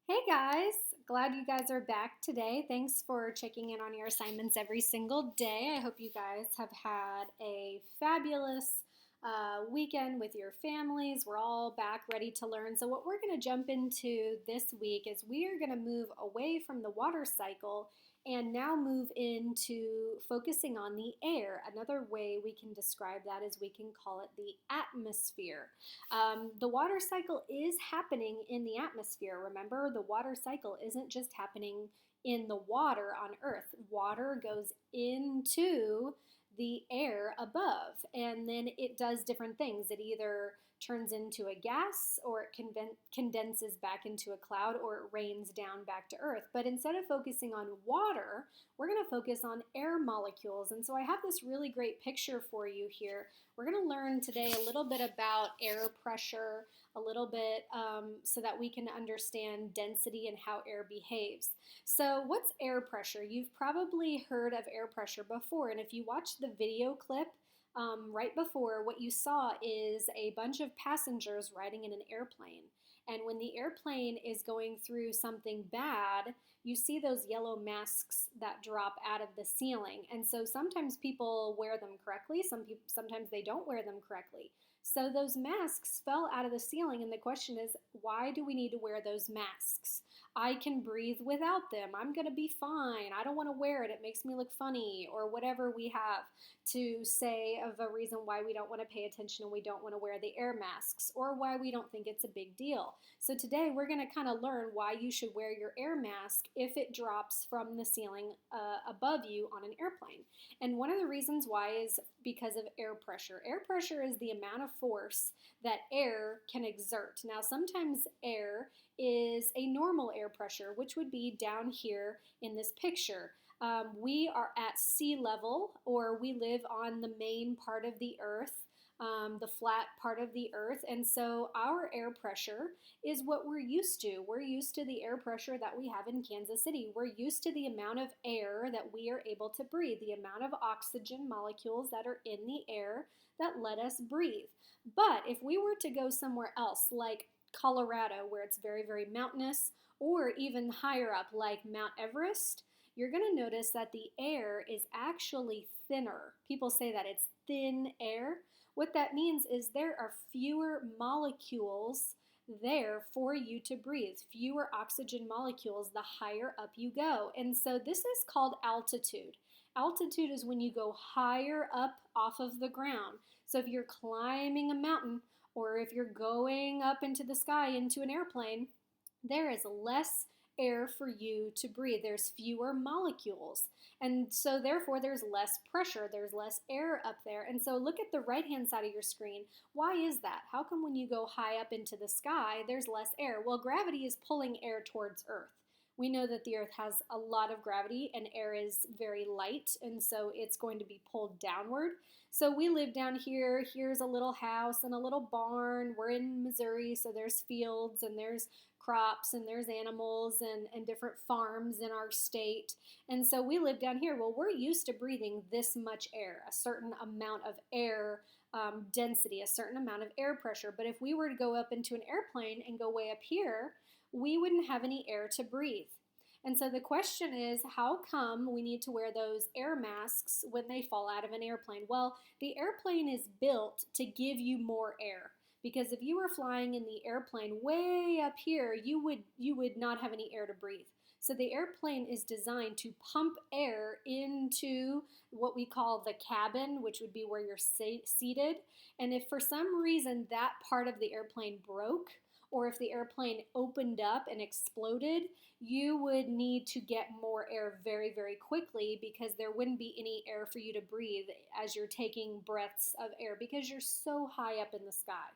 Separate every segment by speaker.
Speaker 1: Hey guys, glad you guys are back today. Thanks for checking in on your assignments every single day. I hope you guys have had a fabulous weekend with your families. We're all back ready to learn. So, what we're going to jump into this week is we are going to move away from the water cycle and now move into focusing on the air. Another way we can describe that is we can call it the atmosphere. The water cycle is happening in the atmosphere. Remember, the water cycle isn't just happening in the water on Earth. Water goes into the air above, and then it does different things. It either turns into a gas, or it condenses back into a cloud, or it rains down back to Earth. But instead of focusing on water, we're going to focus on air molecules. And so I have this really great picture for you here. We're going to learn today a little bit about air pressure, a little bit so that we can understand density and how air behaves. So, what's air pressure? You've probably heard of air pressure before, and if you watch the video clip right before, what you saw is a bunch of passengers riding in an airplane. And when the airplane is going through something bad, you see those yellow masks that drop out of the ceiling. And so sometimes people wear them correctly, sometimes they don't wear them correctly. So those masks fell out of the ceiling, and the question is, why do we need to wear those masks? I can breathe without them. I'm going to be fine. I don't want to wear it. It makes me look funny, or whatever we have to say of a reason why we don't want to pay attention and we don't want to wear the air masks, or why we don't think it's a big deal. So today we're going to kind of learn why you should wear your air mask if it drops from the ceiling above you on an airplane. And one of the reasons why is because of air pressure. Air pressure is the amount of force that air can exert. Now, sometimes air is a normal air pressure, which would be down here in this picture. We are at sea level, or we live on the main part of the earth, the flat part of the earth, and so our air pressure is what we're used to. We're used to the air pressure that we have in Kansas City. We're used to the amount of air that we are able to breathe, the amount of oxygen molecules that are in the air that let us breathe. But if we were to go somewhere else, like Colorado, where it's very, very mountainous, or even higher up, like Mount Everest, you're going to notice that the air is actually thinner. People say that it's thin air. What that means is there are fewer molecules there for you to breathe, fewer oxygen molecules the higher up you go. And so this is called altitude. Altitude is when you go higher up off of the ground. So if you're climbing a mountain, or if you're going up into the sky into an airplane, there is less air for you to breathe. There's fewer molecules. And so therefore there's less pressure, there's less air up there. And so look at the right-hand side of your screen. Why is that? How come when you go high up into the sky, there's less air? Well, gravity is pulling air towards Earth. We know that the Earth has a lot of gravity and air is very light, and so it's going to be pulled downward. So we live down here. Here's a little house and a little barn. We're in Missouri, so there's fields and there's crops and there's animals and different farms in our state. And so we live down here. Well, we're used to breathing this much air, a certain amount of air density, a certain amount of air pressure. But if we were to go up into an airplane and go way up here, we wouldn't have any air to breathe. And so the question is, how come we need to wear those air masks when they fall out of an airplane? Well, the airplane is built to give you more air. Because if you were flying in the airplane way up here, you would not have any air to breathe. So the airplane is designed to pump air into what we call the cabin, which would be where you're seated. And if for some reason that part of the airplane broke, or if the airplane opened up and exploded, you would need to get more air very, very quickly, because there wouldn't be any air for you to breathe as you're taking breaths of air, because you're so high up in the sky.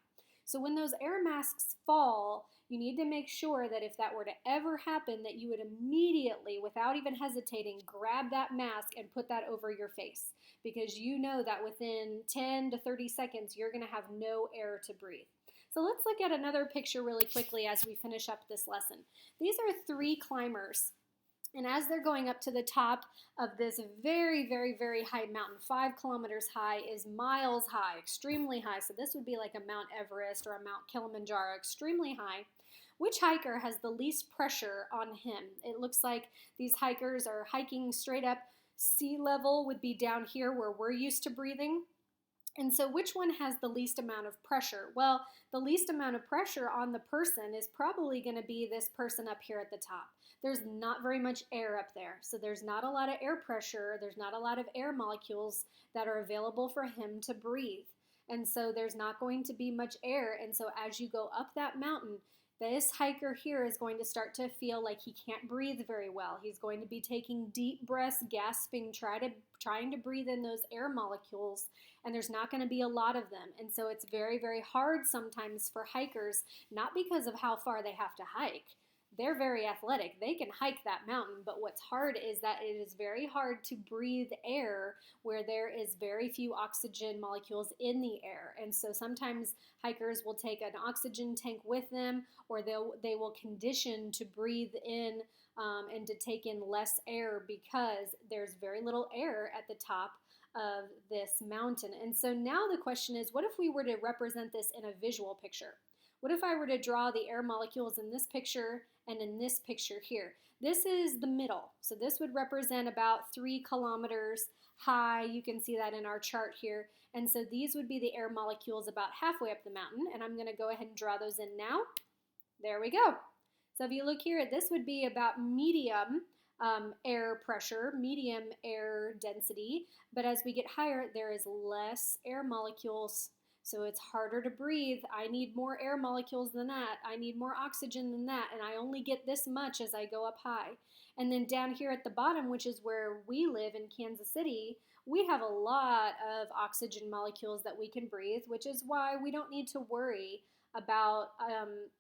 Speaker 1: So when those air masks fall, you need to make sure that if that were to ever happen, that you would immediately, without even hesitating, grab that mask and put that over your face, because you know that within 10 to 30 seconds, you're going to have no air to breathe. So let's look at another picture really quickly as we finish up this lesson. These are 3 climbers. And as they're going up to the top of this very, very, very high mountain, 5 kilometers high is miles high, extremely high. So this would be like a Mount Everest or a Mount Kilimanjaro, extremely high. which hiker has the least pressure on him? It looks like these hikers are hiking straight up. Sea level would be down here where we're used to breathing. And so which one has the least amount of pressure? Well, the least amount of pressure on the person is probably going to be this person up here at the top. There's not very much air up there, so there's not a lot of air pressure. There's not a lot of air molecules that are available for him to breathe. And so there's not going to be much air. And so as you go up that mountain, this hiker here is going to start to feel like he can't breathe very well. He's going to be taking deep breaths, gasping, trying to breathe in those air molecules, and there's not going to be a lot of them. And so it's very, very hard sometimes for hikers, not because of how far they have to hike. They're very athletic. They can hike that mountain, but what's hard is that it is very hard to breathe air where there is very few oxygen molecules in the air. And so sometimes hikers will take an oxygen tank with them, or they will condition to breathe in and to take in less air because there's very little air at the top of this mountain. And so now the question is, what if we were to represent this in a visual picture? What if I were to draw the air molecules in this picture and in this picture here? This is the middle. So this would represent about 3 kilometers high. You can see that in our chart here. And so these would be the air molecules about halfway up the mountain. And I'm going to go ahead and draw those in now. There we go. So if you look here, this would be about medium air pressure, medium air density. But as we get higher, there is less air molecules. So it's harder to breathe. I need more air molecules than that. I need more oxygen than that. And I only get this much as I go up high. And then down here at the bottom, which is where we live in Kansas City, we have a lot of oxygen molecules that we can breathe, which is why we don't need to worry about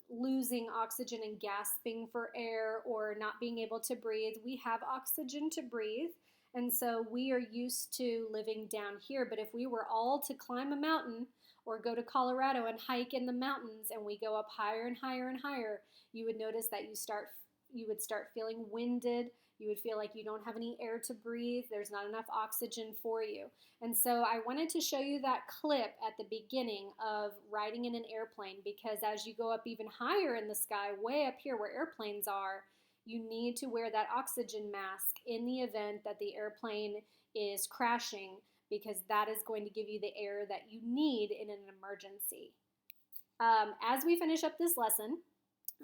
Speaker 1: losing oxygen and gasping for air or not being able to breathe. We have oxygen to breathe. And so we are used to living down here. But if we were all to climb a mountain or go to Colorado and hike in the mountains and we go up higher and higher and higher, you would notice that you would start feeling winded. You would feel like you don't have any air to breathe. There's not enough oxygen for you. And so I wanted to show you that clip at the beginning of riding in an airplane, because as you go up even higher in the sky, way up here where airplanes are, you need to wear that oxygen mask in the event that the airplane is crashing, because that is going to give you the air that you need in an emergency. As we finish up this lesson,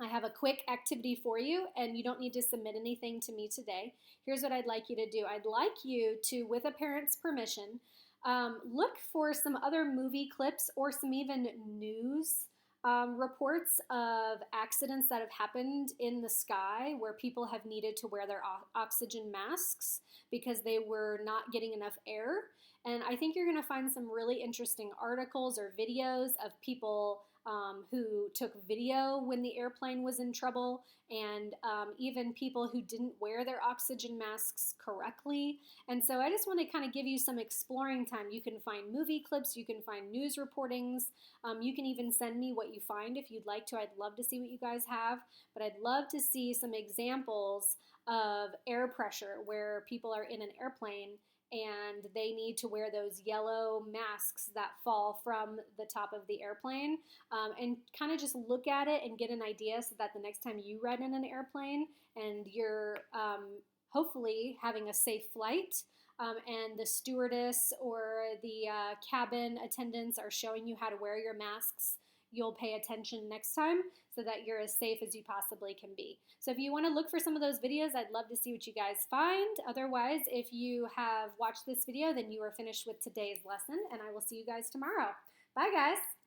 Speaker 1: I have a quick activity for you, and you don't need to submit anything to me today. Here's what I'd like you to do. I'd like you to, with a parent's permission, look for some other movie clips or some even news reports of accidents that have happened in the sky where people have needed to wear their oxygen masks because they were not getting enough air. And I think you're going to find some really interesting articles or videos of people who took video when the airplane was in trouble, and even people who didn't wear their oxygen masks correctly. And so I just want to kind of give you some exploring time. You can find movie clips, you can find news reportings, you can even send me what you find if you'd like to. I'd love to see what you guys have, but I'd love to see some examples of air pressure where people are in an airplane and they need to wear those yellow masks that fall from the top of the airplane, and kind of just look at it and get an idea so that the next time you ride in an airplane and you're hopefully having a safe flight, and the stewardess or the cabin attendants are showing you how to wear your masks, you'll pay attention next time so that you're as safe as you possibly can be. So if you want to look for some of those videos, I'd love to see what you guys find. Otherwise, if you have watched this video, then you are finished with today's lesson, and I will see you guys tomorrow. Bye, guys.